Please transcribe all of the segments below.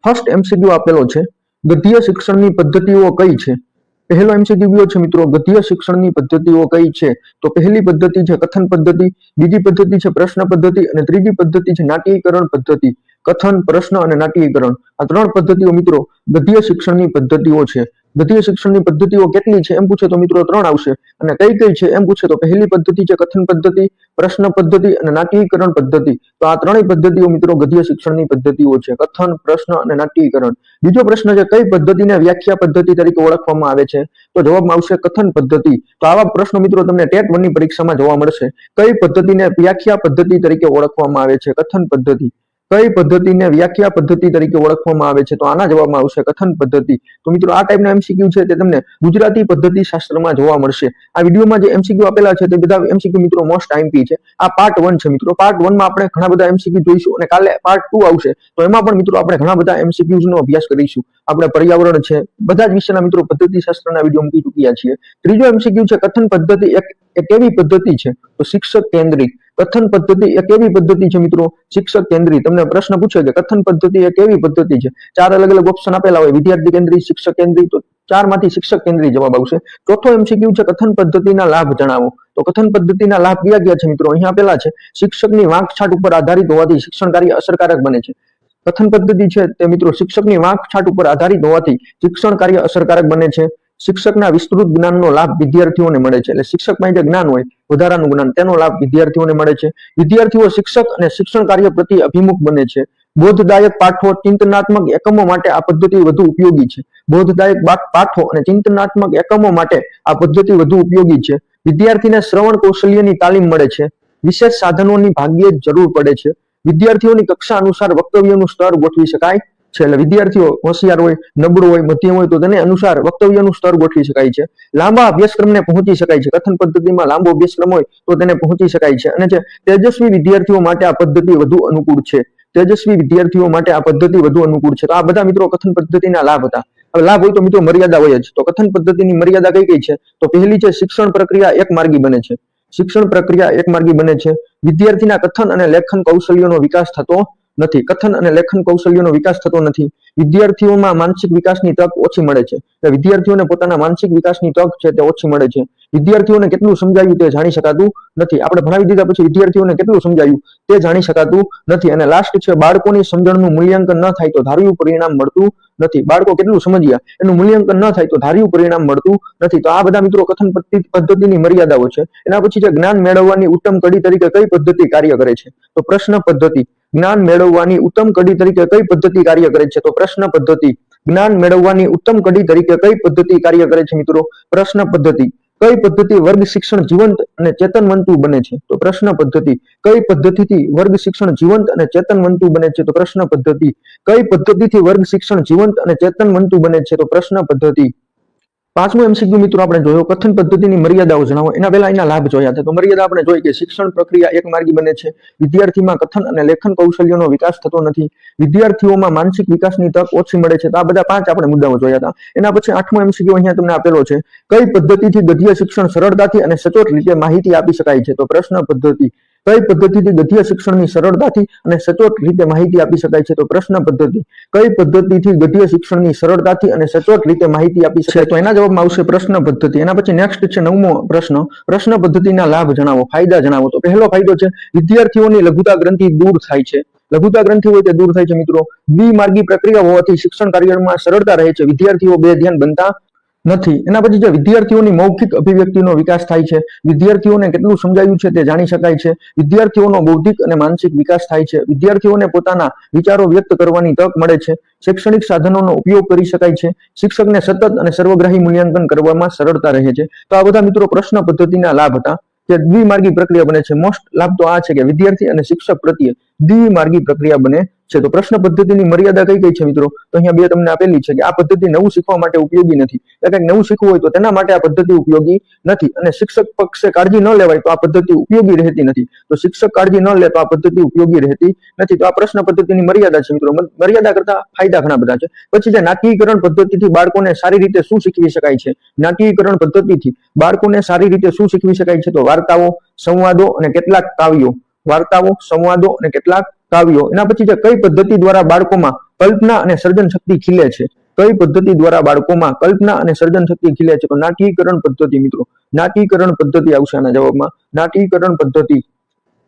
First MCQ આપેલો છે, ગદ્ય શિક્ષણની પદ્ધતિઓ કઈ છે? પહેલો એમસીક્યુ છે મિત્રો, ગદ્ય શિક્ષણની પદ્ધતિઓ કઈ છે? તો પહેલી પદ્ધતિ છે કથન પદ્ધતિ, બીજી પદ્ધતિ છે પ્રશ્ન પદ્ધતિ અને ત્રીજી પદ્ધતિ છે નાટ્યીકરણ પદ્ધતિ. કથન, પ્રશ્ન અને નાટ્યીકરણ આ ત્રણ પદ્ધતિઓ મિત્રો ગદ્ય શિક્ષણની પદ્ધતિઓ છે. ગદ્ય શિક્ષણની પદ્ધતિઓ કેટલી છે એમ પૂછે તો મિત્રો ત્રણ આવશે, અને કઈ કઈ છે એમ પૂછે તો પહેલી પદ્ધતિ છે કથન પદ્ધતિ, પ્રશ્ન પદ્ધતિ અને નાટ્યીકરણ પદ્ધતિ. તો આ ત્રણેય પદ્ધતિઓ મિત્રો ગદ્ય શિક્ષણની પદ્ધતિઓ છે, કથન, પ્રશ્ન અને નાટ્યીકરણ. બીજો પ્રશ્ન છે કઈ પદ્ધતિને વ્યાખ્યા પદ્ધતિ તરીકે ઓળખવામાં આવે છે? તો જવાબમાં આવશે કથન પદ્ધતિ. તો આવા પ્રશ્નો મિત્રો તમને ટેટ 1 ની પરીક્ષામાં જોવા મળશે. કઈ પદ્ધતિને વ્યાખ્યા પદ્ધતિ તરીકે ઓળખવામાં આવે છે? કથન પદ્ધતિ. કઈ પદ્ધતિને વ્યાખ્યા પદ્ધતિ તરીકે ઓળખવામાં આવે છે? તો આના જવાબમાં આવશે કથન પદ્ધતિ. તો મિત્રો આ ટાઈપના એમસીક્યુ છે તે તમને ગુજરાતી પદ્ધતિ શાસ્ત્રમાં જોવા મળશે. આ વિડીયોમાં જે એમસીક્યુ આપેલા છે તે બધા એમસીક્યુ મિત્રો મોસ્ટ આઈએમપી છે. આ પાર્ટ 1 છે મિત્રો. પાર્ટ 1 માં આપણે ઘણા બધા એમસીક્યુ જોઈશું અને કાલે પાર્ટ 2 આવશે તો એમાં પણ મિત્રો આપણે ઘણા બધા એમસીક્યુઝ નો અભ્યાસ કરીશું. આપણે પર્યાવરણ છે, બધા જ વિષયના મિત્રો પદ્ધતિ શાસ્ત્રના વિડીયો મૂકી ચૂક્યા છીએ. ત્રીજો એમસીક્યુ છે કથન પદ્ધતિ એક એવી પદ્ધતિ છે તો શિક્ષક કેન્દ્રિત. કથન પદ્ધતિ એક એવી પદ્ધતિ છે મિત્રો શિક્ષક કેન્દ્રિત. તમને પ્રશ્ન પૂછે કે કથન પદ્ધતિ એક એવી પદ્ધતિ છે, ચાર અલગ અલગ ઓપ્શન આપેલા હોય, વિદ્યાર્થી કેન્દ્રિત, શિક્ષક કેન્દ્રિત, તો ચારમાંથી શિક્ષક કેન્દ્રિત જવાબ આવશે. ચોથો એમસીક્યુ છે કથન પદ્ધતિના લાભ જણાવો. તો કથન પદ્ધતિના લાભ કયા કયા છે મિત્રો? અહીંયા આપેલા છે. શિક્ષકની વાંકછાટ ઉપર આધારિત હોવાથી શિક્ષણ કાર્ય અસરકારક બને છે. કથન પદ્ધતિ છે તે મિત્રો શિક્ષકની વાંકછાટ ઉપર આધારિત હોવાથી શિક્ષણ કાર્ય અસરકારક બને છે. શિક્ષકના વિસ્તૃત જ્ઞાનનો લાભ વિદ્યાર્થીઓને મળે છે. એટલે શિક્ષકમાં જે જ્ઞાન હોય, વધારાનું જ્ઞાન, તેનો લાભ વિદ્યાર્થીઓને મળે છે. વિદ્યાર્થીઓ શિક્ષક અને શિક્ષણ કાર્ય પ્રતિ અભિમુખ બને છે. બોધદાયક પાઠો, ચિંતનાત્મક એકમો માટે આ પદ્ધતિ વધુ ઉપયોગી છે. બોધદાયક પાઠો અને ચિંતનાત્મક એકમો માટે આ પદ્ધતિ વધુ ઉપયોગી છે. વિદ્યાર્થીને શ્રવણ કૌશલ્યની તાલીમ મળે છે. વિશેષ સાધનોની ભાગ્યે જ જરૂર પડે છે. વિદ્યાર્થીઓની કક્ષા અનુસાર વક્તવ્યનું સ્તર ગોઠવી શકાય છે. એટલે વિદ્યાર્થીઓ હોશિયાર હોય, નબળો હોય, મધ્યમ હોય તો તેને અનુસાર વક્તવ્યનું સ્તર ગોઠવી શકાય છે. લાંબા અભ્યાસક્રમને પહોંચી શકાય છે. કથન પદ્ધતિમાં લાંબો અભ્યાસક્રમ હોય તો તેને પહોંચી શકાય છે. અને જે તેજસ્વી વિદ્યાર્થીઓ માટે આ પદ્ધતિ વધુ અનુકૂળ છે. તેજસ્વી વિદ્યાર્થીઓ માટે આ પદ્ધતિ વધુ અનુકૂળ છે. તો આ બધા મિત્રો કથન પદ્ધતિના લાભ હતા. હવે લાભ હોય તો મિત્રો મર્યાદા હોય જ. તો કથન પદ્ધતિની મર્યાદા કઈ કઈ છે? તો પહેલી છે શિક્ષણ પ્રક્રિયા એક માર્ગી બને છે. શિક્ષણ પ્રક્રિયા એક માર્ગી બને છે. વિદ્યાર્થીના કથન અને લેખન કૌશલ્યોનો વિકાસ થતો નથી. કથન અને લેખન કૌશલ્યોનો વિકાસ થતો નથી. વિદ્યાર્થીઓમાં માનસિક વિકાસની તક ઓછી મળે છે. વિદ્યાર્થીઓને પોતાના માનસિક વિકાસની તક છે તે ઓછી મળે છે. વિદ્યાર્થીઓને કેટલું સમજાયું તે જાણી શકાતું નથી. આપણે ભણાવી દીધા પછી વિદ્યાર્થીઓને કેટલું સમજાયું તે જાણી શકાતું નથી. અને લાસ્ટ છે બાળકોની સમજણનું મૂલ્યાંકન ન થાય તો ધાર્યું પરિણામ મળતું નથી. બાળકો કેટલું સમજ્યા એનું મૂલ્યાંકન ન થાય તો ધાર્યું પરિણામ મળતું નથી. તો આ બધા મિત્રો કથન પદ્ધતિની મર્યાદાઓ છે. એના પછી જે જ્ઞાન મેળવવાની ઉત્તમ કડી તરીકે કઈ પદ્ધતિ કાર્ય કરે છે? તો પ્રશ્ન પદ્ધતિ. જ્ઞાન મેળવવાની ઉત્તમ કડી તરીકે કઈ પદ્ધતિ કાર્ય કરે છે? તો પ્રશ્ન પદ્ધતિ. જ્ઞાન મેળવવાની ઉત્તમ કડી તરીકે કઈ પદ્ધતિ કાર્ય કરે છે મિત્રો? પ્રશ્ન પદ્ધતિ. કઈ પદ્ધતિ વર્ગ શિક્ષણ જીવંત અને ચેતનવંતું બને છે? તો પ્રશ્ન પદ્ધતિ. કઈ પદ્ધતિથી વર્ગ શિક્ષણ જીવંત અને ચેતનવંતું બને છે? તો પ્રશ્ન પદ્ધતિ. કઈ પદ્ધતિથી વર્ગ શિક્ષણ જીવંત અને ચેતનવંતું બને છે? તો પ્રશ્ન પદ્ધતિ. પાંચમો એમસીક્યુ મિત્રો આપણે જોયો કથન પદ્ધતિની મર્યાદાઓ જણાવો. એના પહેલા એના લાભ જોયા હતા. તો મર્યાદા આપણે જોઈ કે શિક્ષણ પ્રક્રિયા એક માર્ગી બને છે. વિદ્યાર્થીમાં કથન અને લેખન કૌશલ્યોનો વિકાસ થતો નથી. વિદ્યાર્થીઓમાં માનસિક વિકાસની તક ઓછી મળે છે. તો આ બધા 5 આપણે મુદ્દાઓ જોયા હતા. એના પછી 8મો એમસીક્યુ અહીંયા તમને આપેલો છે. કઈ પદ્ધતિથી ગદ્ય શિક્ષણ સરળતાથી અને સચોટ રીતે માહિતી આપી શકાય છે? તો પ્રશ્ન પદ્ધતિ. કઈ પદ્ધતિથી ગદ્ય શિક્ષણની સરળતાથી અને સચોટ રીતે માહિતી આપી શકાય છે? તો પ્રશ્ન પદ્ધતિ. કઈ પદ્ધતિથી ગદ્ય શિક્ષણની સરળતાથી અને સચોટ રીતે માહિતી આપી શકાય? તો એના જવાબમાં આવશે પ્રશ્ન પદ્ધતિ. એના પછી નેક્સ્ટ છે 9મો પ્રશ્ન. પ્રશ્ન પદ્ધતિના લાભ જણાવો, ફાયદા જણાવો. તો પહેલો ફાયદો છે વિદ્યાર્થીઓની લઘુતા ગ્રંથિ દૂર થાય છે. લઘુતા ગ્રંથિ હોય તે દૂર થાય છે મિત્રો. દ્વિમાર્ગી પ્રક્રિયા હોવાથી શિક્ષણ કાર્યમાં સરળતા રહે છે. વિદ્યાર્થીઓ બે ધ્યાન બનતા નથી. એના પછી જે વિદ્યાર્થીઓની મૌખિક અભિવ્યક્તિનો વિકાસ થાય છે. વિદ્યાર્થીઓને કેટલું સમજાયું છે તે જાણી શકાય છે. વિદ્યાર્થીઓનો બૌદ્ધિક અને માનસિક વિકાસ થાય છે. વિદ્યાર્થીઓને પોતાના વિચારો વ્યક્ત કરવાની તક મળે છે. શૈક્ષણિક સાધનોનો ઉપયોગ કરી શકાય છે. શિક્ષકને સતત અને સર્વગ્રાહી મૂલ્યાંકન કરવામાં સરળતા રહે છે. તો આ બધા મિત્રો પ્રશ્ન પદ્ધતિના લાભ હતા. જે દ્વિમાર્ગી પ્રક્રિયા બને છે. મોસ્ટ લાભ તો આ છે કે વિદ્યાર્થી અને શિક્ષક પ્રત્યે દ્વિમાર્ગી પ્રક્રિયા બને છે. તો પ્રશ્ન પદ્ધતિની મર્યાદા કઈ કઈ છે મિત્રો? તો અહીંયા બે તમને આપેલી છે કે આ પદ્ધતિ નવું શીખવા માટે ઉપયોગી નથી. એટલે નવું શીખવું હોય તો તેના માટે આ પદ્ધતિ ઉપયોગી નથી. અને શિક્ષક પક્ષે કાળજી ન લેવાય તો આ પદ્ધતિ ઉપયોગી રહેતી નથી. તો શિક્ષક કાળજી ન લે તો આ પદ્ધતિ ઉપયોગી રહેતી નથી. તો આ પ્રશ્ન પદ્ધતિની મર્યાદા છે મિત્રો. મર્યાદા કરતા ફાયદા ઘણા બધા છે. પછી જે નાટ્યીકરણ પદ્ધતિથી બાળકોને સારી રીતે શું શીખવી શકાય છે? નાટ્યીકરણ પદ્ધતિથી બાળકોને સારી રીતે શું શીખવી શકાય છે? તો વાર્તાઓ, સંવાદો અને કેટલાક કાવ્યો. વાર્તાઓ, સંવાદો અને કેટલાક કાવ્યો. એના પછી જે કઈ પદ્ધતિ દ્વારા બાળકોમાં કલ્પના અને સર્જન શક્તિ ખીલે છે? કઈ પદ્ધતિ દ્વારા બાળકોમાં કલ્પના અને સર્જન શક્તિ ખીલે છે? તો નાટ્યીકરણ પદ્ધતિ મિત્રો, નાટ્યીકરણ પદ્ધતિ આવશે આના જવાબમાં. નાટ્યીકરણ પદ્ધતિ.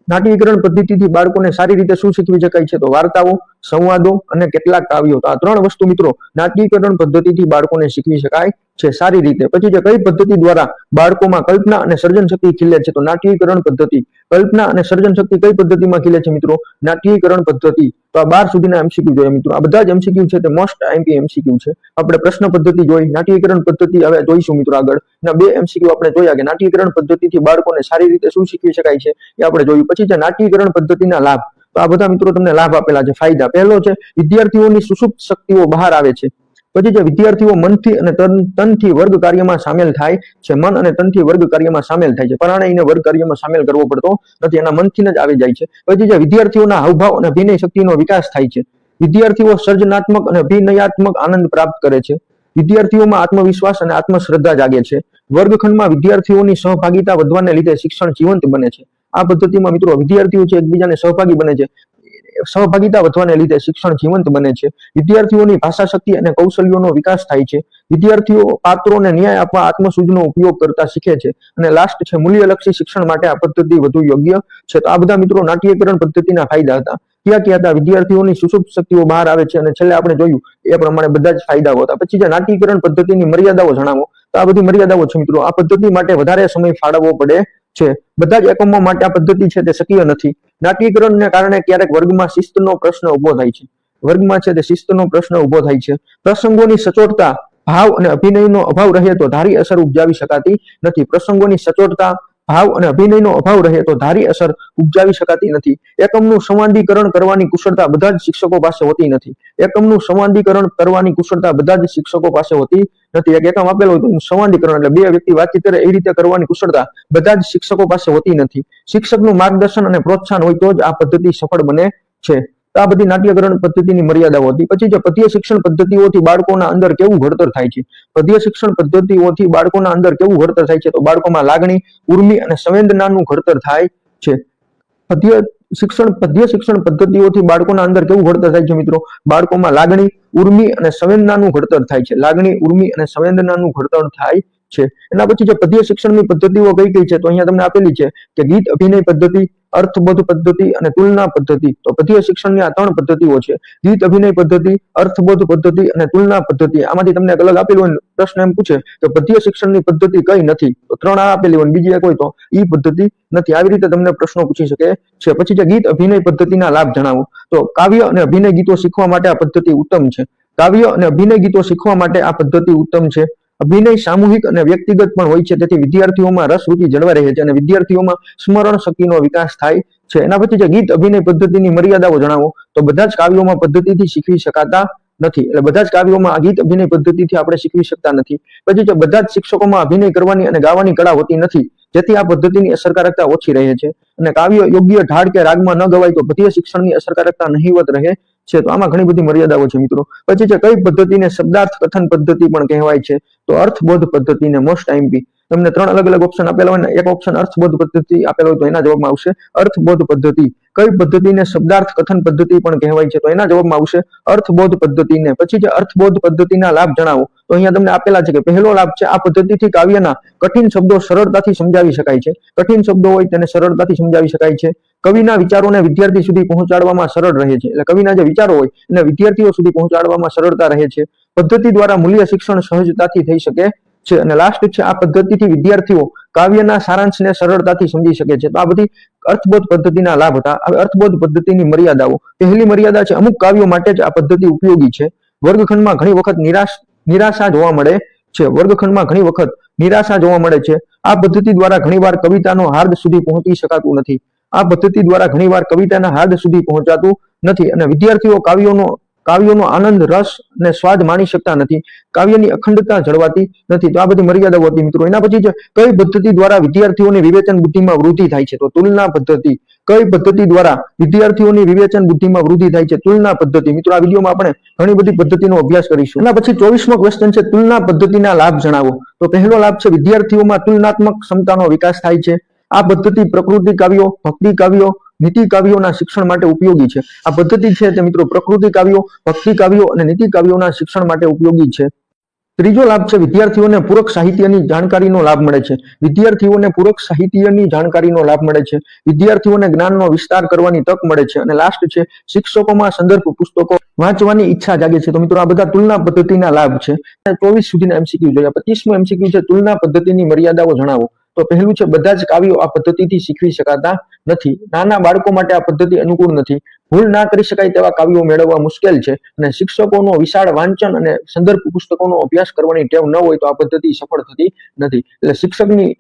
નાટ્યીકરણ પદ્ધતિથી બાળકોને સારી રીતે શું શીખવી શકાય છે? તો વાર્તાઓ, સંવાદો અને કેટલાક કાવ્યો. તો આ ત્રણ વસ્તુ મિત્રો નાટ્યીકરણ પદ્ધતિથી બાળકોને શીખવી શકાય છે સારી રીતે. પછી જે કઈ પદ્ધતિ દ્વારા બાળકોમાં કલ્પના અને સર્જન શક્તિ ખીલે છે? તો નાટ્યીકરણ પદ્ધતિ. કલ્પના અને સર્જન શક્તિ કઈ પદ્ધતિમાં ખીલે છે મિત્રો? નાટ્યીકરણ પદ્ધતિ. તો આ 12 સુધીના એમસીક્યુ જોઈએ મિત્રો. આ બધા જ એમસીક્યુ છે તે મોસ્ટ આઈએમપી એમસીક્યુ છે. આપણે પ્રશ્ન પદ્ધતિ જોઈ, નાટ્યીકરણ પદ્ધતિ હવે જોઈશું મિત્રો આગળ. ના 2 એમસીક્યુ આપણે જોયા કે નાટ્યીકરણ પદ્ધતિથી બાળકોને સારી રીતે શું શીખવી શકાય છે એ આપણે જોયું. પછી છે નાટ્યીકરણ પદ્ધતિના લાભ. તો આ બધા મિત્રો તમને લાભ આપેલા છે, ફાયદા. પહેલો છે વિદ્યાર્થીઓની સુષુપ્ત શક્તિઓ બહાર આવે છે. પછી જે વિદ્યાર્થીઓ મનથી અને તનથી વર્ગ કાર્યમાં સામેલ થાય છે. મન અને તનથી વર્ગ કાર્યમાં સામેલ થાય છે. પરાણેયને વર્ગ કાર્યમાં સામેલ કરવો પડતો નથી, એના મનથી જ આવી જાય છે. પછી જે વિદ્યાર્થીઓના હાવભાવ અને અભિનય શક્તિનો વિકાસ થાય છે. વિદ્યાર્થીઓ સર્જનાત્મક અને અભિનયાત્મક આનંદ પ્રાપ્ત કરે છે. વિદ્યાર્થીઓમાં આત્મવિશ્વાસ અને આત્મશ્રદ્ધા જાગે છે. વર્ગખંડમાં વિદ્યાર્થીઓની સહભાગિતા વધવાને લીધે શિક્ષણ જીવંત બને છે. આ પદ્ધતિમાં મિત્રો વિદ્યાર્થીઓ છે એકબીજાને સહભાગી બને છે. સહભાગિતા વધવાને લીધે શિક્ષણ જીવંત બને છે. વિદ્યાર્થીઓની ભાષા શક્તિ અને કૌશલ્યોનો વિકાસ થાય છે. વિદ્યાર્થીઓ પાત્રોને ન્યાય આપવા આત્મસૂઝનો ઉપયોગ કરતા શીખે છે. અને લાસ્ટ છે મૂલ્યલક્ષી શિક્ષણ માટે આ પદ્ધતિ વધુ યોગ્ય છે. તો આ બધા મિત્રો નાટ્યીકરણ પદ્ધતિના ફાયદા હતા. ક્યાં ક્યાં હતા? વિદ્યાર્થીઓની સુષુપ્ત શક્તિઓ બહાર આવે છે અને છેલ્લે આપણે જોયું એ પ્રમાણે બધા જ ફાયદાઓ હતા. પછી જે નાટ્યીકરણ પદ્ધતિની મર્યાદાઓ જણાવો. તો આ બધી મર્યાદાઓ છે મિત્રો. આ પદ્ધતિ માટે વધારે સમય ફાળવવો પડે છે. બધા જ એકમો માટે આ પદ્ધતિ છે તે શક્ય નથી. નાટ્યીકરણને કારણે ક્યારેક વર્ગમાં શિસ્તનો પ્રશ્ન ઉભો થાય છે. વર્ગમાં છે તે શિસ્તનો પ્રશ્ન ઉભો થાય છે. પ્રસંગોની સચોટતા, ભાવ અને અભિનયનો અભાવ રહે તો ધારી અસર ઉપજાવી શકાતી નથી. પ્રસંગોની સચોટતા, ભાવ અને અભિનયનો અભાવ રહે તો ધારી અસર ઉપજાવી શકાતી નથી. એકમનું સંવાદીકરણ કરવાની કુશળતા બધા જ શિક્ષકો પાસે હોતી નથી. એકમનું સંવાદીકરણ કરવાની કુશળતા બધા જ શિક્ષકો પાસે હોતી નથી. એક એકમ આપેલો હોય તો સંવાદીકરણ એટલે બે વ્યક્તિ વાતચીત કરે એ રીતે કરવાની કુશળતા બધા જ શિક્ષકો પાસે હોતી નથી. શિક્ષકનું માર્ગદર્શન અને પ્રોત્સાહન હોય તો જ આ પદ્ધતિ સફળ બને છે. આ બધી નાટ્યકરણ પદ્ધતિની મર્યાદાઓ હતી. પછી જે પદ્ય શિક્ષણ પદ્ધતિઓથી બાળકોના અંદર કેવું ઘડતર થાય છે? પદ્ય શિક્ષણ પદ્ધતિઓથી બાળકોના અંદર કેવું ઘડતર થાય છે? તો બાળકોમાં લાગણી, ઉર્મિ અને સંવેદનાનું ઘડતર થાય છે. પદ્ય શિક્ષણ પદ્ધતિઓથી બાળકોના અંદર કેવું ઘડતર થાય છે મિત્રો? બાળકોમાં લાગણી, ઉર્મિ અને સંવેદનાનું ઘડતર થાય છે. લાગણી, ઉર્મિ અને સંવેદનાનું ઘડતર થાય છે. એના પછી જે પદ્ય શિક્ષણની પદ્ધતિઓ કઈ કઈ છે? તો અહીંયા તમને આપેલી છે કે ગીત અભિનય પદ્ધતિ, અર્થબોધ પદ્ધતિ અને તુલના પદ્ધતિ. તો પદ્ય શિક્ષણની આ 3 પદ્ધતિઓ છે. ગીત અભિનય પદ્ધતિ, અર્થબોધ પદ્ધતિ અને તુલના પદ્ધતિ. આમાંથી તમને અલગ આપેલું હોય પ્રશ્ન એમ પૂછે તો પદ્ય શિક્ષણની પદ્ધતિ કઈ નથી? તો 3 આ આપેલી હોય બીજી એક હોય તો ઈ પદ્ધતિ નથી. આવી રીતે તમને પ્રશ્નો પૂછી શકે છે. પછી જે ગીત અભિનય પદ્ધતિના લાભ જણાવો. તો કાવ્ય અને અભિનય ગીતો શીખવા માટે આ પદ્ધતિ ઉત્તમ છે. કાવ્ય અને અભિનય ગીતો શીખવા માટે આ પદ્ધતિ ઉત્તમ છે. અભિનય સામૂહિક અને વ્યક્તિગત પણ હોય છે, તેથી વિદ્યાર્થીઓમાં રસ રુચિ જળવાઈ રહે છે અને વિદ્યાર્થીઓમાં સ્મરણ શક્તિનો વિકાસ થાય છે. એના પછી જે ગીત અભિનય પદ્ધતિની મર્યાદાઓ જણાવો. તો બધા જ કાવ્યોમાં પદ્ધતિથી શીખવી શકાતા નથી. એટલે બધા જ કાવ્યોમાં આ ગીત અભિનય પદ્ધતિથી આપણે શીખવી શકતા નથી. પછી જે બધા જ શિક્ષકોમાં અભિનય કરવાની અને ગાવાની કળા હોતી નથી, જેથી આ પદ્ધતિની અસરકારકતા ઓછી રહે છે. અને કાવ્ય યોગ્ય ઢાળ કે રાગમાં ન ગવાય તો પદ્ય શિક્ષણની અસરકારકતા નહીવત રહે છે. તો આમાં ઘણી બધી મર્યાદાઓ છે મિત્રો. પછી છે કઈ પદ્ધતિને શબ્દાર્થ કથન પદ્ધતિ પણ કહેવાય છે? તો અર્થબોધ પદ્ધતિને મોસ્ટ આઈએમપી. તમને 3 અલગ અલગ ઓપ્શન આપેલા હોય ને એક ઓપ્શન અર્થબોધ પદ્ધતિ આપેલો હોય તો એના જવાબમાં આવશે અર્થબોધ પદ્ધતિ. કઈ પદ્ધતિને શબ્દાર્થ કથન પદ્ધતિ પણ કહેવાય છે? તો એના જવાબમાં આવશે અર્થબોધ પદ્ધતિને. પછી જે અર્થબોધ પદ્ધતિના લાભ જણાવો. તો અહીંયા તમને આપેલા છે કે પહેલો લાભ છે આ પદ્ધતિથી કાવ્યના કઠિન શબ્દો સરળતાથી સમજાવી શકાય છે. કઠિન શબ્દો હોય તેને સરળતાથી સમજાવી શકાય છે. કવિના વિચારોને વિદ્યાર્થી સુધી પહોંચાડવામાં સરળ રહે છે. એટલે કવિના જે વિચારો હોય એને વિદ્યાર્થીઓ સુધી પહોંચાડવામાં સરળતા રહે છે. પદ્ધતિ દ્વારા મૂલ્ય શિક્ષણ સહજતાથી થઈ શકે છે. અને લાસ્ટ છે આ પદ્ધતિથી વિદ્યાર્થીઓ કાવ્યના સારાંશને સરળતાથી સમજી શકે છે. તો આ બધી અર્થબોધ પદ્ધતિના લાભ હતા. હવે અર્થબોધ પદ્ધતિની મર્યાદાઓ. પહેલી મર્યાદા છે અમુક કાવ્યો માટે જ આ પદ્ધતિ ઉપયોગી છે. વર્ગખંડમાં ઘણી વખત નિરાશા જોવા મળે છે. વર્ગખંડમાં ઘણી વખત નિરાશા જોવા મળે છે. આ પદ્ધતિ દ્વારા ઘણીવાર કવિતાનો હાર્દ સુધી પહોંચી શકાતું નથી. આ પદ્ધતિ દ્વારા ઘણીવાર કવિતાના હાર્દ સુધી પહોંચાતું નથી અને વિદ્યાર્થીઓ કાવ્યોનો આનંદ, રસ અને સ્વાદ માણી શકતા નથી. કાવ્યની અખંડતા જળવાતી નથી. તો આ બધી મર્યાદાઓ હતી મિત્રો. એના પછી કઈ પદ્ધતિ દ્વારા વિદ્યાર્થીઓની વિવેચન બુદ્ધિમાં વૃદ્ધિ થાય છે? તો તુલના પદ્ધતિ. કઈ પદ્ધતિ દ્વારા વિદ્યાર્થીઓની વિવેચન બુદ્ધિમાં વૃદ્ધિ થાય છે? તુલના પદ્ધતિ. મિત્રો આ વિડીયોમાં આપણે ઘણી બધી પદ્ધતિનો અભ્યાસ કરીશું. એના પછી 24મો ક્વેશ્ચન છે તુલના પદ્ધતિના લાભ જણાવો. તો પહેલો લાભ છે વિદ્યાર્થીઓમાં તુલનાત્મક ક્ષમતાનો વિકાસ થાય છે. આ પદ્ધતિ પ્રકૃતિ કાવ્યો, ભક્તિ કાવ્યો, નીતિ કાવ્યોના શિક્ષણ માટે ઉપયોગી છે. આ પદ્ધતિ છે તે મિત્રો પ્રકૃતિ કાવ્યો, ભક્તિ કાવ્યો અને નીતિ કાવ્યોના શિક્ષણ માટે ઉપયોગી છે. ત્રીજો લાભ છે વિદ્યાર્થીઓને પૂરક સાહિત્યની જાણકારીનો લાભ મળે છે. વિદ્યાર્થીઓને પૂરક સાહિત્યની જાણકારીનો લાભ મળે છે. વિદ્યાર્થીઓને જ્ઞાનનો વિસ્તાર કરવાની તક મળે છે. અને લાસ્ટ છે શિક્ષકોમાં સંદર્ભ પુસ્તકો વાંચવાની ઈચ્છા જાગે છે. તો મિત્રો આ બધા તુલના પદ્ધતિના લાભ છે. 24 સુધીના એમસીક્યુ જોઈએ. 25મો એમસીક્યુ છે તુલના પદ્ધતિની મર્યાદાઓ જણાવો. તો પહેલું છે બધા જ કાવ્યો આ પદ્ધતિથી શીખવી શકાતા નથી. નાના બાળકો માટે આ પદ્ધતિ અનુકૂળ નથી. ભૂલ ના કરી શકાય તેવા કાવ્યો મેળવવા મુશ્કેલ છે. અને શિક્ષકોનો વિશાળ વાંચન અને સંદર્ભ પુસ્તકોનો અભ્યાસ કરવાની ટેવ ન હોય તો આ પદ્ધતિ સફળ થતી નથી. એટલે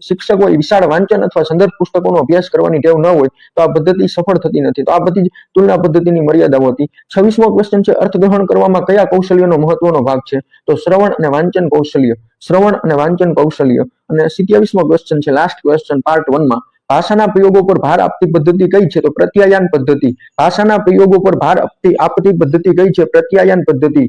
શિક્ષકોએ વિશાળ વાંચન અથવા સંદર્ભ પુસ્તકોનો અભ્યાસ કરવાની ટેવ ન હોય તો આ પદ્ધતિ સફળ થતી નથી. તો આ બધી જ તુલના પદ્ધતિની મર્યાદાઓ હતી. 26મો ક્વેશ્ચન છે અર્થગ્રહણ કરવામાં કયા કૌશલ્યનો મહત્વનો ભાગ છે? તો શ્રવણ અને વાંચન કૌશલ્ય. શ્રવણ અને વાંચન કૌશલ્ય. અને 27મો ક્વેશ્ચન છે લાસ્ટ ક્વેશ્ચન પાર્ટ 1 માં ભાષાના પ્રયોગો પર ભાર આપતી પદ્ધતિ કઈ છે? તો પ્રત્યાયન પદ્ધતિ. ભાષાના પ્રયોગો પર ભાર આપતી પદ્ધતિ કઈ છે? પ્રત્યાયન પદ્ધતિ.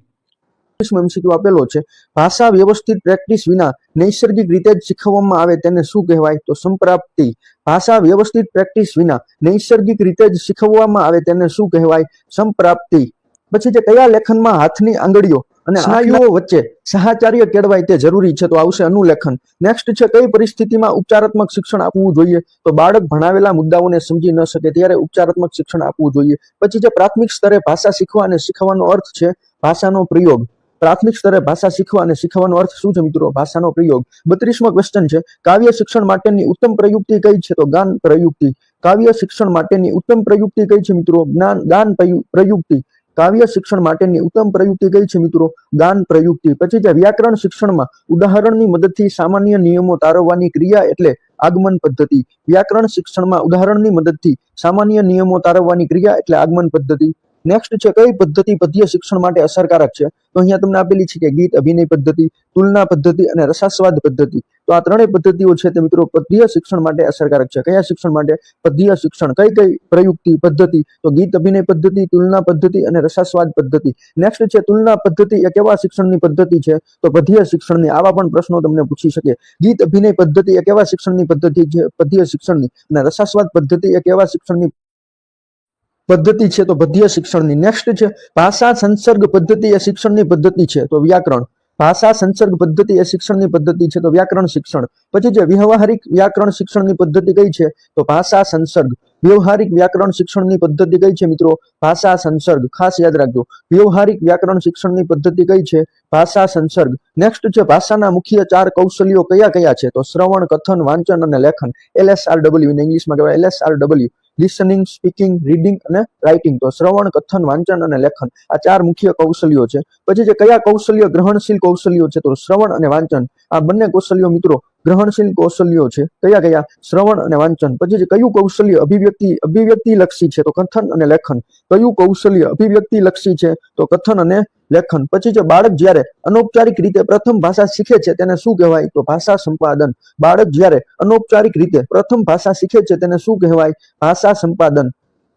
એમસીક્યુ આપેલો છે ભાષા વ્યવસ્થિત પ્રેક્ટિસ વિના નૈસર્ગિક રીતે જ શીખવવામાં આવે તેને શું કહેવાય? તો સંપ્રાપ્તિ. ભાષા વ્યવસ્થિત પ્રેક્ટિસ વિના નૈસર્ગિક રીતે જ શીખવવામાં આવે તેને શું કહેવાય? સંપ્રાપ્તિ. પછી છે કયા લેખનમાં હાથની આંગળીઓ અને સ્નાયુઓ વચ્ચે સહાચાર્ય કેળવાય તે જરૂરી છે? તો આવશે અનુલેખન. નેક્સ્ટ છે કઈ પરિસ્થિતિમાં ઉપચારાત્મક શિક્ષણ આપવું જોઈએ? તો બાળક ભણાવેલા મુદ્દાઓને સમજી ન શકે ત્યારે ઉપચારાત્મક શિક્ષણ આપવું જોઈએ. પછી છે પ્રાથમિક સ્તરે ભાષા શીખવા અને શીખવાનો અર્થ છે ભાષાનો પ્રયોગ. પ્રાથમિક સ્તરે ભાષા શીખવા અને શીખવાનો અર્થ શું છે મિત્રો? ભાષાનો પ્રયોગ. 32મો ક્વેશ્ચન છે કાવ્ય શિક્ષણ માટેની ઉત્તમ પ્રયુક્તિ કઈ છે? તો ગાન પ્રયુક્તિ. કાવ્ય શિક્ષણ માટેની ઉત્તમ પ્રયુક્તિ કઈ છે મિત્રો? ગાન પ્રયુક્તિ. કાવ્ય શિક્ષણ માટેની ઉત્તમ પ્રયુક્તિ કઈ છે મિત્રો? ગાન પ્રયુક્તિ. પછી છે વ્યાકરણ શિક્ષણમાં ઉદાહરણની મદદથી સામાન્ય નિયમો તારવવાની ક્રિયા એટલે આગમન પદ્ધતિ. વ્યાકરણ શિક્ષણમાં ઉદાહરણની મદદથી સામાન્ય નિયમો તારવવાની ક્રિયા એટલે આગમન પદ્ધતિ. નેક્સ્ટ છે કઈ પદ્ધતિ પદ્ય શિક્ષણ માટે અસરકારક છે? તો અહીંયા તમને આપેલી છે કે ગીત અભિનય પદ્ધતિ, તુલના પદ્ધતિ અને રસાસ્વાદ પદ્ધતિ. તો આ ત્રણેય પદ્ધતિઓ છે તે મિત્રો પદ્ય શિક્ષણ માટે અસરકારક છે. કયા શિક્ષણ માટે? પદ્ય શિક્ષણ. કઈ પ્રયુક્તિ પદ્ધતિ? તો ગીત અભિનય પદ્ધતિ, તુલના પદ્ધતિ અને રસાસ્વાદ પદ્ધતિ. નેક્સ્ટ છે તુલના પદ્ધતિ એ કેવા શિક્ષણની પદ્ધતિ છે? તો પદ્ય શિક્ષણની. આવા પણ પ્રશ્નો તમને પૂછી શકે. ગીત અભિનય પદ્ધતિ એ કેવા શિક્ષણની પદ્ધતિ છે? પદ્ય શિક્ષણની. અને રસાસ્વાદ પદ્ધતિ એ કેવા શિક્ષણની પદ્ધતિ છે? તો પદ્ય શિક્ષણની. નેક્સ્ટ છે ભાષા સંસર્ગ પદ્ધતિ એ શિક્ષણની પદ્ધતિ છે? તો વ્યાકરણ. ભાષા સંસર્ગ પદ્ધતિ એ શિક્ષણની પદ્ધતિ છે? તો વ્યાકરણ શિક્ષણ. પછી છે વ્યવહારિક વ્યાકરણ શિક્ષણની પદ્ધતિ કઈ છે? તો ભાષા સંસર્ગ. વ્યવહારિક વ્યાકરણ શિક્ષણની પદ્ધતિ કઈ છે મિત્રો? ભાષા સંસર્ગ. ખાસ યાદ રાખજો. વ્યવહારિક વ્યાકરણ શિક્ષણની પદ્ધતિ કઈ છે? ભાષા સંસર્ગ. નેક્સ્ટ છે ભાષાના મુખ્ય 4 કૌશલ્યો કયા કયા છે? તો શ્રવણ, કથન, વાંચન અને લેખન. LSRW ઇંગ્લિશમાં કહેવાય LSRW. લિસનિંગ, સ્પીકિંગ, રીડિંગ અને રાઇટિંગ. તો શ્રવણ, કથન, વાંચન અને લેખન આ 4 મુખ્ય કૌશલ્યો છે. પછી જે કયા કૌશલ્ય ગ્રહણશીલ કૌશલ્યો છે? તો શ્રવણ અને વાંચન. આ બંને કૌશલ્યો મિત્રો ગ્રહણશીલ કૌશલ્યો છે. કયા કયા? શ્રવણ અને વાંચન. પછી જે કયું કૌશલ્ય અભિવ્યક્તિ લક્ષી છે? તો કથન અને લેખન. કયું કૌશલ્ય અભિવ્યક્તિ લક્ષી છે? તો કથન અને લેખન. પછી જે બાળક જ્યારે અનૌપચારિક રીતે પ્રથમ ભાષા શીખે છે તેને શું કહેવાય? તો ભાષા સંપાદન. બાળક જ્યારે અનૌપચારિક રીતે પ્રથમ ભાષા શીખે છે તેને શું કહેવાય? ભાષા સંપાદન.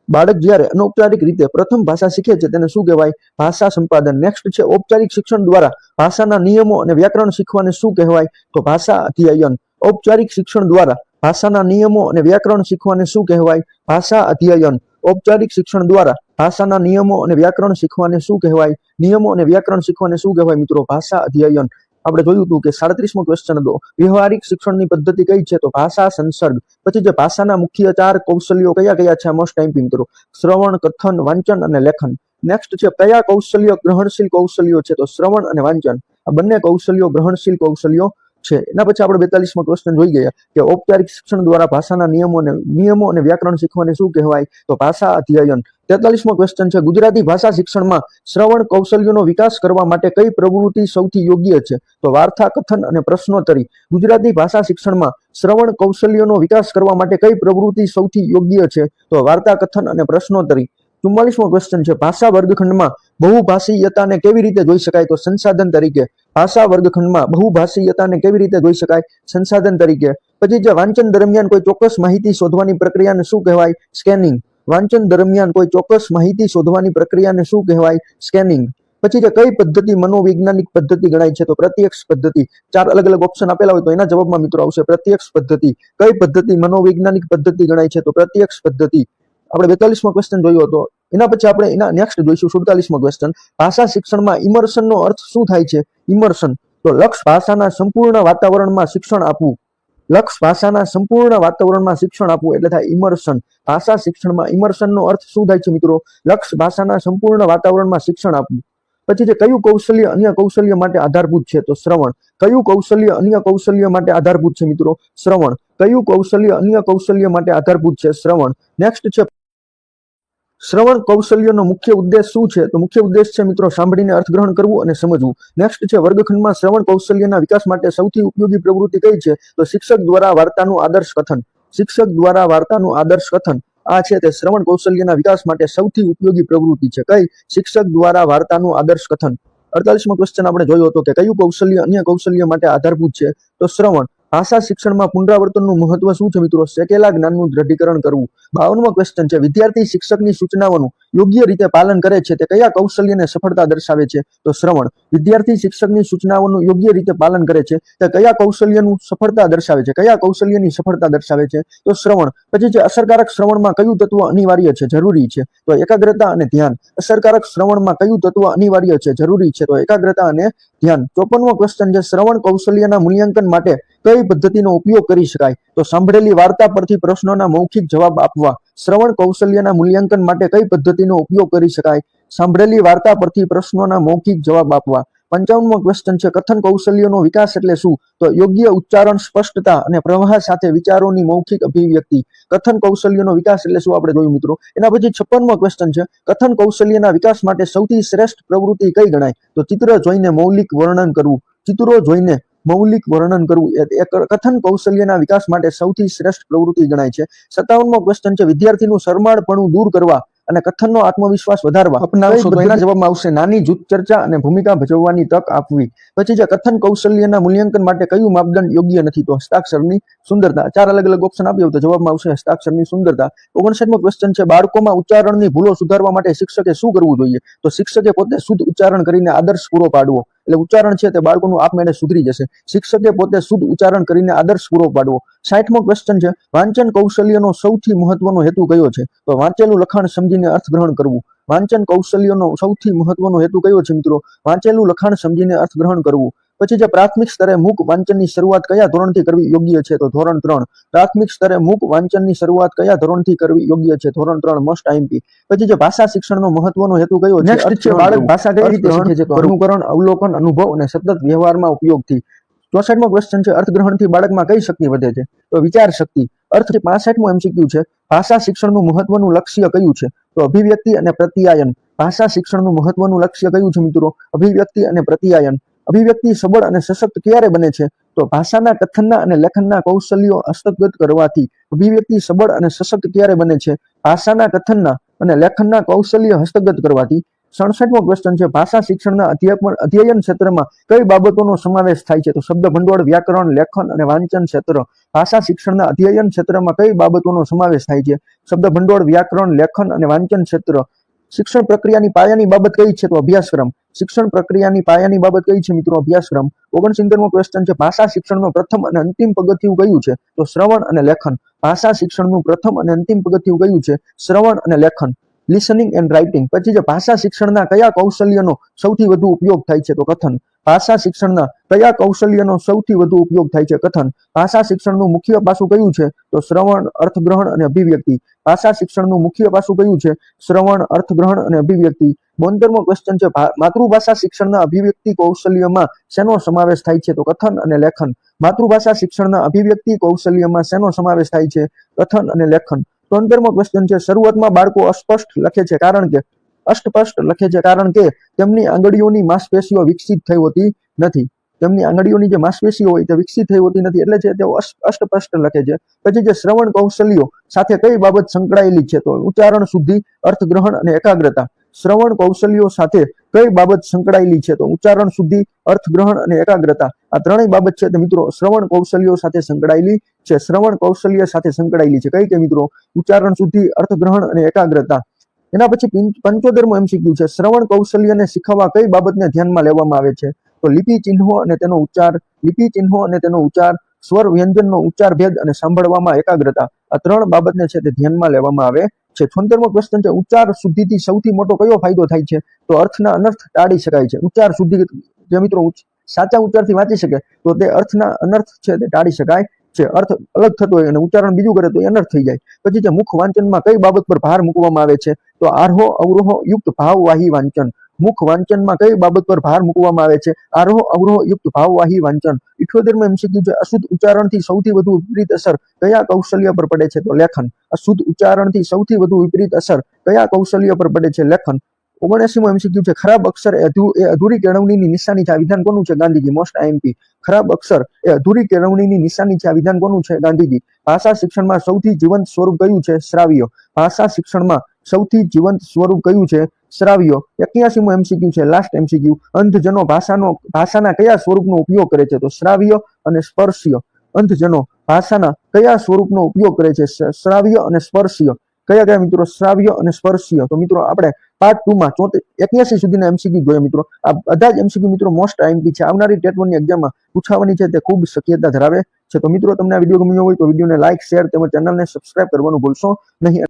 બાળક જ્યારે અનૌપચારિક રીતે પ્રથમ ભાષા શીખે છે તેને શું કહેવાય? ભાષા સંપાદન. નેક્સ્ટ છે ઔપચારિક શિક્ષણ દ્વારા ભાષાના નિયમો અને વ્યાકરણ શીખવાને શું કહેવાય? તો ભાષા અધ્યયન. ઔપચારિક શિક્ષણ દ્વારા ભાષાના નિયમો અને વ્યાકરણ શીખવાને શું કહેવાય? ભાષા અધ્યયન. ઔપચારિક શિક્ષણ દ્વારા ભાષાના નિયમો અને વ્યાકરણ શીખવાને શું કહેવાય? નિયમો અને વ્યાકરણ શીખવાને શું કહેવાય મિત્રો? ભાષા અધ્યયન. આપણે જોયું હતું કે 37મો ક્વેશ્ચન હતો વ્યવહારિક શિક્ષણની પદ્ધતિ કઈ છે? તો ભાષા સંસર્ગ. પછી જે ભાષાના મુખ્ય 4 કૌશલ્યો કયા કયા છે? મોસ્ટ ટાઈમ મિત્રો શ્રવણ, કથન, વાંચન અને લેખન. નેક્સ્ટ છે કયા કૌશલ્ય ગ્રહણશીલ કૌશલ્યો છે? તો શ્રવણ અને વાંચન. આ બંને કૌશલ્યો ગ્રહણશીલ કૌશલ્યો છે. એના પછી આપણે 42મો ક્વેશ્ચન જોઈ ગયા કે ઔપચારિક શિક્ષણ દ્વારા ભાષાના નિયમો અને વ્યાકરણ શીખવાને શું કહેવાય? તો ભાષા અધ્યયન. 43મો ક્વેશ્ચન છે ગુજરાતી ભાષા શિક્ષણમાં શ્રવણ કૌશલ્યોનો વિકાસ કરવા માટે કઈ પ્રવૃત્તિ સૌથી યોગ્ય છે? તો વાર્તા, કથન અને પ્રશ્નોત્તરી. ગુજરાતી ભાષા શિક્ષણમાં શ્રવણ કૌશલ્યોનો વિકાસ કરવા માટે કઈ પ્રવૃત્તિ સૌથી યોગ્ય છે? તો વાર્તા, કથન અને પ્રશ્નોત્તરી. 44મો ક્વેશ્ચન છે ભાષા વર્ગખંડમાં બહુભાષીયતાને કેવી રીતે જોઈ શકાય? તો સંસાધન તરીકે. ભાષા વર્ગખંડમાં બહુભાષીયતાને કેવી રીતે જોઈ શકાય? સંસાધન તરીકે. પછી જે વાંચન દરમિયાન કોઈ ચોક્કસ માહિતી શોધવાની પ્રક્રિયાને શું કહેવાય? સ્કેનિંગ. વાંચન દરમિયાન કોઈ ચોક્કસ માહિતી શોધવાની પ્રક્રિયાને શું કહેવાય? સ્કેનિંગ. પછી જે કઈ પદ્ધતિ મનોવૈજ્ઞાનિક પદ્ધતિ ગણાય છે? તો પ્રત્યક્ષ પદ્ધતિ. 4 અલગ અલગ ઓપ્શન આપેલા હોય તો એના જવાબમાં મિત્રો આવશે પ્રત્યક્ષ પદ્ધતિ. કઈ પદ્ધતિ મનોવૈજ્ઞાનિક પદ્ધતિ ગણાય છે? તો પ્રત્યક્ષ પદ્ધતિ. આપણે 42મો ક્વેશ્ચન જોયો હતો. એના પછી આપણે એના નેક્સ્ટ જોઈશું 47મો ક્વેશ્ચન. ભાષા શિક્ષણમાં ઇમર્શનનો અર્થ શું થાય છે? ઇમર્શન તો લક્ષ ભાષાના સંપૂર્ણ વાતાવરણમાં શિક્ષણ આપવું. લક્ષ ભાષાના સંપૂર્ણ વાતાવરણમાં શિક્ષણ આપવું એટલે થાય ઇમર્શન. ભાષા શિક્ષણમાં ઇમર્શનનો અર્થ શું થાય છે મિત્રો? લક્ષ ભાષાના સંપૂર્ણ વાતાવરણમાં શિક્ષણ આપવું. પછી જે કયું કૌશલ્ય અન્ય કૌશલ્ય માટે આધારભૂત છે? તો શ્રવણ. કયું કૌશલ્ય અન્ય કૌશલ્ય માટે આધારભૂત છે મિત્રો? શ્રવણ. કયું કૌશલ્ય અન્ય કૌશલ્ય માટે આધારભૂત છે? શ્રવણ. નેક્સ્ટ છે શ્રવણ કૌશલ્યનો મુખ્ય ઉદ્દેશ શું છે? તો મુખ્ય ઉદ્દેશ છે મિત્રો સાંભળીને અર્થગ્રહણ કરવું અને સમજવું. નેક્સ્ટ છે વર્ગખંડમાં શ્રવણ કૌશલ્યના વિકાસ માટે સૌથી ઉપયોગી પ્રવૃત્તિ કઈ છે? તો શિક્ષક દ્વારા વાર્તાનું આદર્શ કથન. શિક્ષક દ્વારા વાર્તાનું આદર્શ કથન આ છે તે શ્રવણ કૌશલ્યના વિકાસ માટે સૌથી ઉપયોગી પ્રવૃત્તિ છે. કઈ? શિક્ષક દ્વારા વાર્તાનું આદર્શ કથન. 48મો ક્વેશ્ચન આપણે જોયો હતો કે કયું કૌશલ્ય અન્ય કૌશલ્ય માટે આધારભૂત છે? તો શ્રવણ. ભાષા શિક્ષણમાં પુનરાવર્તનનું મહત્વ શું છે મિત્રો? શેકેલા જ્ઞાનનું દ્રઢીકરણ કરવું. 52મો ક્વેશ્ચન છે વિદ્યાર્થી શિક્ષકની સૂચનાઓનું યોગ્ય રીતે પાલન કરે છે તે કયા કૌશલ્યને સફળતા દર્શાવે છે? તો શ્રવણ. વિદ્યાર્થી શિક્ષકની સૂચનાઓનું યોગ્ય રીતે પાલન કરે છે તે કયા કૌશલ્યનું સફળતા દર્શાવે છે? કયા કૌશલ્યની સફળતા દર્શાવે છે? તો શ્રવણ. પછી છે અસરકારક શ્રવણમાં કયું તત્વ અનિવાર્ય છે? જરૂરી છે? તો એકાગ્રતા અને ધ્યાન. અસરકારક શ્રવણમાં કયું તત્વ અનિવાર્ય છે? જરૂરી છે? તો એકાગ્રતા અને ધ્યાન. 54મો ક્વેશ્ચન છે શ્રવણ કૌશલ્યના મૂલ્યાંકન માટે કઈ પદ્ધતિનો ઉપયોગ કરી શકાય? તો સાંભળેલી વાર્તા પરથી પ્રશ્નોના મૌખિક જવાબ આપવા. શ્રવણ કૌશલ્યના મૂલ્યાંકન માટે કઈ પદ્ધતિનો ઉપયોગ કરી શકાય? સાંભળેલી વાર્તા પરથી પ્રશ્નોના મૌખિક જવાબ આપવા. 55મો ક્વેશ્ચન છે કથન કૌશલ્યનો વિકાસ એટલે શું? તો યોગ્ય ઉચ્ચારણ, સ્પષ્ટતા અને પ્રવાહ સાથે વિચારોની મૌખિક અભિવ્યક્તિ. કથન કૌશલ્યનો વિકાસ એટલે શું આપણે જોયું મિત્રો. એના પછી 56મો ક્વેશ્ચન છે કથન કૌશલ્યના વિકાસ માટે સૌથી શ્રેષ્ઠ પ્રવૃત્તિ કઈ ગણાય? તો ચિત્ર જોઈને મૌલિક વર્ણન કરવું. ચિત્રો જોઈને મૌલિક વર્ણન કરવું એ કથન કૌશલ્યના વિકાસ માટે સૌથી શ્રેષ્ઠ પ્રવૃત્તિ ગણાય છે. 57મો ક્વેશ્ચન છે વિદ્યાર્થીનું શરમાળપણું દૂર કરવા અને કથનનો આત્મવિશ્વાસ વધારવા અપનાવશો તો એના જવાબમાં આવશે નાની જૂથ ચર્ચા અને ભૂમિકા ભજવવાની તક આપવી. પછી જે કથન કૌશલ્યના મૂલ્યાંકન માટે કયું માપદંડ યોગ્ય નથી? તો હસ્તાક્ષરની સુંદરતા. 4 અલગ અલગ ઓપ્શન આપ્યો તો જવાબમાં આવશે હસ્તાક્ષરની સુંદરતા. 59મો ક્વેશ્ચન છે બાળકોમાં ઉચ્ચારણની ભૂલો સુધારવા માટે શિક્ષકે શું કરવું જોઈએ? તો શિક્ષકે પોતે શુદ્ધ ઉચ્ચારણ કરીને આદર્શ પૂરો પાડવો. એટલે ઉચ્ચારણ છે તે બાળકોનું આપમેળે સુધરી જશે. શિક્ષકે પોતે શુદ્ધ ઉચ્ચારણ કરીને આદર્શ પૂરો પાડવો. 60મો ક્વેશ્ચન છે વાંચન કૌશલ્યનો સૌથી મહત્વનો હેતુ કયો છે? તો વાંચેલું લખાણ સમજીને અર્થગ્રહણ કરવું. વાંચન કૌશલ્યનો સૌથી મહત્વનો હેતુ કયો છે મિત્રો? વાંચેલું લખાણ સમજીને અર્થગ્રહણ કરવું. પછી જે પ્રાથમિક સ્તરે મૂક વાંચનની શરૂઆત કયા ધોરણથી કરવી યોગ્ય છે? તો ધોરણ 3. પ્રાથમિક સ્તરે મૂક વાંચનની શરૂઆત કયા ધોરણથી કરવી યોગ્ય છે? ધોરણ 3 મોસ્ટ આઈએમપી. પછી જે ભાષા શિક્ષણનો મહત્વનો હેતુ કયો છે? બાળક ભાષા કઈ રીતે શીખે છે? તો અનુકરણ, અવલોકન, અનુભવ અને સતત વ્યવહારમાં ઉપયોગથી. 64મો ક્વેશ્ચન છે અર્થગ્રહણથી બાળકમાં કઈ શક્તિ વધે છે? તો વિચાર શક્તિ. 65મો એમસીક્યુ છે ભાષા શિક્ષણનું મહત્વનું લક્ષ્ય કયું છે? તો અભિવ્યક્તિ અને પ્રત્યાયન. ભાષા શિક્ષણનું મહત્વનું લક્ષ્ય કયું છે મિત્રો? અભિવ્યક્તિ અને પ્રત્યાયન. અભિવ્યક્તિ સબળ અને સશક્ત ક્યારે બને છે? તો ભાષાના કથનના અને લેખનના કૌશલ્યો હસ્તગત કરવાથી. અભિવ્યક્તિ સબળ અને સશક્ત ક્યારે બને છે? ભાષાના કથનના અને લેખનના કૌશલ્ય હસ્તગત કરવાથી. 67મો ક્વેશ્ચન છે ભાષા શિક્ષણના અધ્યયન ક્ષેત્રમાં કઈ બાબતોનો સમાવેશ થાય છે? તો શબ્દ ભંડોળ, વ્યાકરણ, લેખન અને વાંચન ક્ષેત્ર. ભાષા શિક્ષણના અધ્યયન ક્ષેત્રમાં કઈ બાબતોનો સમાવેશ થાય છે? શબ્દ ભંડોળ, વ્યાકરણ, લેખન અને વાંચન ક્ષેત્ર. શિક્ષણ પ્રક્રિયાની પાયાની બાબત કઈ છે? તો અભ્યાસક્રમ. શિક્ષણ પ્રક્રિયાની પાયાની બાબત કઈ છે મિત્રો? અભ્યાસક્રમ. 69મો ક્વેશ્ચન છે ભાષા શિક્ષણનું પ્રથમ અને અંતિમ પગથિયું કયું છે? તો શ્રવણ અને લેખન. ભાષા શિક્ષણનું પ્રથમ અને અંતિમ પગથિયું કયું છે? શ્રવણ અને લેખન. Listening and writing. પછી જે ભાષા શિક્ષણના કયા કૌશલ્યનો સૌથી વધુ ઉપયોગ થાય છે? તો કથન. ભાષા શિક્ષણના કયા કૌશલ્યનો સૌથી વધુ ઉપયોગ થાય છે? કથન. ભાષા શિક્ષણનું મુખ્ય પાસું કયું છે? તો શ્રવણ, અર્થગ્રહણ અને અભિવ્યક્તિ. ભાષા શિક્ષણનું મુખ્ય પાસું કયું છે? શ્રવણ, અર્થગ્રહણ અને અભિવ્યક્તિ. 72મો ક્વેશ્ચન છે માતૃભાષા શિક્ષણના અભિવ્યક્તિ કૌશલ્યમાં શેનો સમાવેશ થાય છે? તો કથન અને લેખન. માતૃભાષા શિક્ષણના અભિવ્યક્તિ કૌશલ્યમાં શેનો સમાવેશ થાય છે? કથન અને લેખન. 73મો ક્વેશ્ચન છે શરૂઆતમાં બાળકો અસ્પષ્ટ લખે છે કારણ કે અસ્પષ્ટ લખે છે કારણ કે તેમની આંગળીઓની માંસપેશીઓ વિકસિત થઈ હોતી નથી. તેમની આંગળીઓની જે માંસપેશીઓ હોય તે વિકસિત થઈ હોતી નથી એટલે છે તેઓ અસ્પષ્ટ લખે છે. પછી જે શ્રવણ કૌશલ્યો સાથે કઈ બાબત સંકળાયેલી છે? તો ઉચ્ચારણ શુદ્ધિ, અર્થગ્રહણ અને એકાગ્રતા. શ્રવણ કૌશલ્યો સાથે કઈ બાબત સંકળાયેલી છે? તો ઉચ્ચારણ શુદ્ધિ, અર્થગ્રહણ અને એકાગ્રતા. આ ત્રણેય બાબત છે તે મિત્રો શ્રવણ કૌશલ્યો સાથે સંકળાયેલી છે. શ્રવણ કૌશલ્ય સાથે સંકળાયેલી છે કઈ કે મિત્રો? ઉચ્ચારણ શુદ્ધિ, અર્થગ્રહણ અને એકાગ્રતા. એના પછી 75મો એમસીક્યુ છે શ્રવણ કૌશલ્યને શીખવવા કઈ બાબતને ધ્યાનમાં લેવામાં આવે છે? તો લિપિ ચિહ્નો અને તેનો ઉચ્ચાર, લિપિ ચિહ્નો અને તેનો ઉચ્ચાર, સ્વર વ્યંજનનો ઉચ્ચાર ભેદ અને સાંભળવામાં એકાગ્રતા. આ ત્રણ બાબતને છે તે ધ્યાનમાં લેવામાં આવે છે. 76મો ક્વેશ્ચન છે, ઉચ્ચાર શુદ્ધિથી સૌથી મોટો કયો ફાયદો થાય છે? તો અર્થના અનર્થ ટાળી શકાય છે. ઉચ્ચાર શુદ્ધિ જે મિત્રો સાચા ઉચ્ચારથી વાંચી શકે તો તે અર્થના અનર્થ છે તે ટાળી શકાય છે. અર્થ અલગ થતો હોય અને ઉચ્ચારણ બીજું કરે તો એ અનર્થ થઈ જાય. પછી છે, મુખ વાંચનમાં કઈ બાબત પર ભાર મૂકવામાં આવે છે? તો આરોહ અવરોહ યુક્ત ભાવવાહી વાંચન. મુખ વાંચનમાં કઈ બાબત પર ભાર મૂકવામાં આવે છે? આરોહ અવરોહ યુક્ત ભાવવાહી વાંચન. 78મો એમસીક્યુ છે, અશુદ્ધ ઉચ્ચારણથી સૌથી વધુ વિપરીત અસર કયા કૌશલ્ય પર પડે છે? તો લેખન. અશુદ્ધ ઉચ્ચારણથી સૌથી વધુ વિપરીત અસર કયા કૌશલ્ય પર પડે છે? લેખન. 79મો એમસીક્યુ છે, ખરાબ અક્ષર એ અધૂરી કેળવણીની નિશાની છે. આ વિધાન કોનું છે? ગાંધીજી. Most IMP. ખરાબ અક્ષર એ અધૂરી કેળવણીની નિશાની છે. આ વિધાન કોનું છે? ગાંધીજી. ભાષા શિક્ષણમાં સૌથી જીવંત સ્વરૂપ કયું છે? શ્રાવ્ય. ભાષા શિક્ષણમાં સૌથી જીવંત સ્વરૂપ કયું છે? શ્રાવ્ય. 81મો એમસીક્યુ છે, લાસ્ટ એમસીક્યુ, અંધજનો ભાષાના કયા સ્વરૂપનો ઉપયોગ કરે છે? તો શ્રાવ્ય અને સ્પર્શ્ય. અંધજનો ભાષાના કયા સ્વરૂપનો ઉપયોગ કરે છે? શ્રાવ્ય અને સ્પર્શ્ય. કયા કયા મિત્રો? શ્રાવ્ય અને સ્પર્શીય. તો મિત્રો આપણે પાર્ટ 2 માં 81 સુધીના એમસીક્યુ જોઈએ મિત્રો. આ બધા જ એમસીક્યુ મિત્રો મોસ્ટ આઈએમપી છે. આવનારી ટેટ 1 ની એક્ઝામમાં પૂછાવાની છે તે ખૂબ શક્યતા ધરાવે છે. તો મિત્રો તમને આ વિડીયો ગમ્યો હોય તો વિડીયોને લાઇક, શેર તેમજ ચેનલને સબસ્ક્રાઇબ કરવાનું ભૂલશો નહીં.